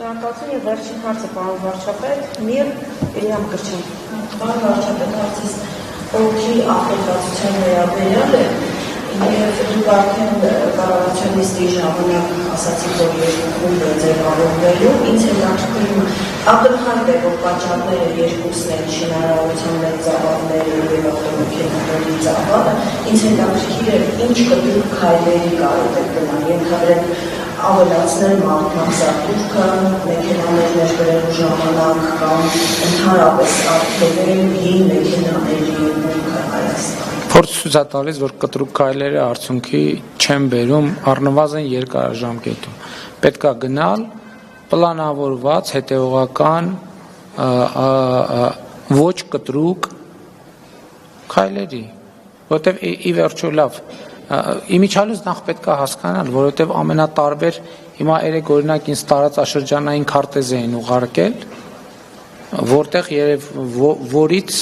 Շնորհակալություն եւ վերջին հարցը պարոն վարչապետ, Միր Իլյամ Կրչյան։ Պարոն վարչապետ, հարցից օքի ախտացության վերաբերյալ է եւ դուք արդեն կառավարության նիստի ժամանակ ասացիք, որ երկրում ձևավորվելու, ինձ հետաքրքրում ակնհայտ է, որ պատճառները երկուսն են շինարարության մեծ ծավալները եւ ավտոմեքենաների ծավալը, ինձ հետաքրքիր է ինչ կտրուկ քայլերի կարող եք գնալ, ենթադրեմ ավելացնել մարդկանց արտուղքը, մեքենաներ ներկրելու ժամանակ կամ ընդհանրապես արգելել հին մեքենաների ելքը Հայաստան։ Փորձ ցույց է տալիս, որ կտրուկ քայլերը արդյունքի չեն բերում առնվազն երկարաժամկետում։ Պետք է գնալ պլանավորված, հետևողական, ոչ կտրուկ քայլերի, որտեղ ի վերջո լավ Իմիջիալից նախ պետք է հասկանալ, որովհետև ամենատարբեր հիմա երեք օրինակ ինձ տարածաշրջանային քարտեզ էին ուղարկել, որտեղ որից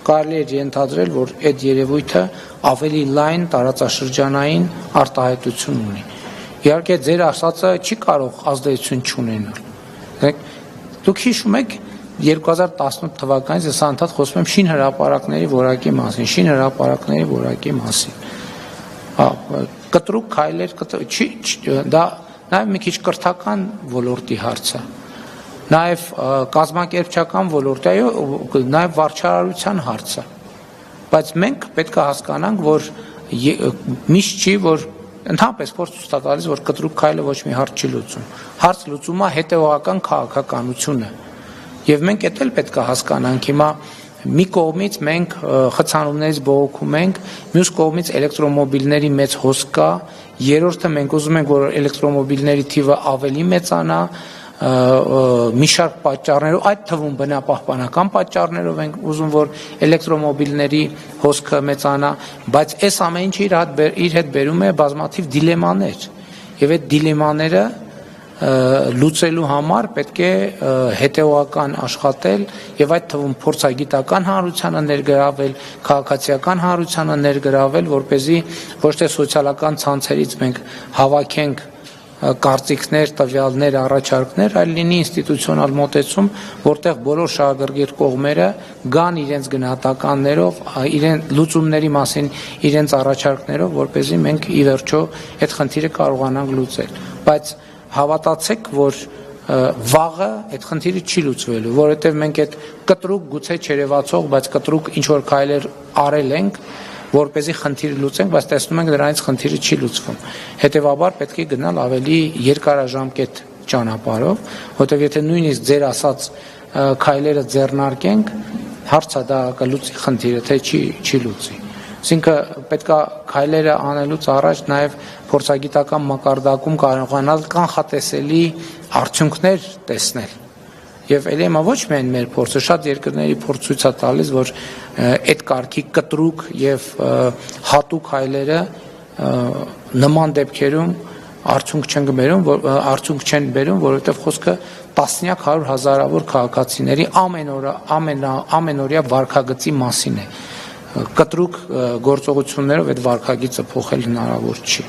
կարելի է ենթադրել, որ այդ երևույթը ավելի լայն տարածաշրջանային արտահայտություն ունի։ Իհարկե ձեր ասածը չի կարող ազդեցություն չունենալ։ Դուք հիշում եք 2018 թվականից ես անդադ խոսում եմ շինհրապարակների որակի մասին, Կտրուկ քայլեր, դա նաև մի քիչ կրթական ոլորտի հարց է, նաև կազմակերպչական ոլորտի, նաև վարչարարության հարց է, բայց մենք պետք է հասկանանք, որ միշտ չի, որ ընդհանրապես փորձ ցույց տալիս, որ կտրուկ քայլը ոչ մի հարց չի լուծում, հարց լուծում է հետևողական քաղաքականությունը, եւ մենք դա էլ պետք է հասկանանք հիմա մի կողմից մենք խցանումներից բողոքում ենք, մյուս կողմից էլեկտրոմոբիլների մեծ հոսք կա, երրորդը մենք ուզում ենք, որ էլեկտրոմոբիլների թիվը ավելի մեծանա, մի շարք պատճառներով, այդ թվում բնապահպանական պատճառներով ենք ուզում, որ էլեկտրոմոբիլների հոսքը մեծանա, բայց այս ամեն ինչը իր հետ բերում է բազմաթիվ դիլեմաներ, եւ այդ դիլեմաները լուծելու համար պետք է հետևողական աշխատել եւ այդ թվում փորձագիտական հանրությանը ներգրավել, քաղաքացիական հանրությանը ներգրավել, որպեսզի ոչ թե սոցիալական ցանցերից մենք հավաքենք կարծիքներ, տվյալներ, առաջարկներ, այլ լինի ինստիտուցիոնալ մոտեցում, որտեղ բոլոր շահագրգիռ կողմերը գան իրենց գնահատականներով, իրենց լուծումների մասին իրենց առաջարկներով, որպեսզի մենք ի վերջո այդ խնդիրը կարողանանք լուծել, բայց հավատացեք, որ վաղը այդ խնդիրը չի լուծվելու, որովհետև մենք այդ կտրուկ գուցե չերևացող, բայց կտրուկ ինչ որ քայլեր արել ենք, որպեսզի խնդիրը լուծենք, բայց տեսնում ենք դրանից խնդիրը չի լուծվում։ Հետևաբար պետք է գնալ ավելի երկարաժամկետ ճանապարհով, որովհետև եթե նույնիսկ ձեր ասած քայլերը ձեռնարկենք, հարցը դա կլուծի խնդիրը, թե չի լուծի։ Այսինքն պետք է քայլերը անելուց առաջ նաև փորձագիտական մակարդակում կարողանալ կանխատեսելի արդյունքներ տեսնել։ Եվ ելի ոչ միայն մեր փորձը, շատ երկրների փորձ ցույց է տալիս, որ այդ կարգի կտրուկ եւ հատուկ հայլերը նման դեպքերում արդյունք չեն բերում, որովհետեւ խոսքը տասնյակ հարյուր հազարավոր քաղաքացիների ամենօրյա վարքագծի մասին է։ Կտրուկ գործողություններով այդ վարքագիծը փոխել հնարավոր չի։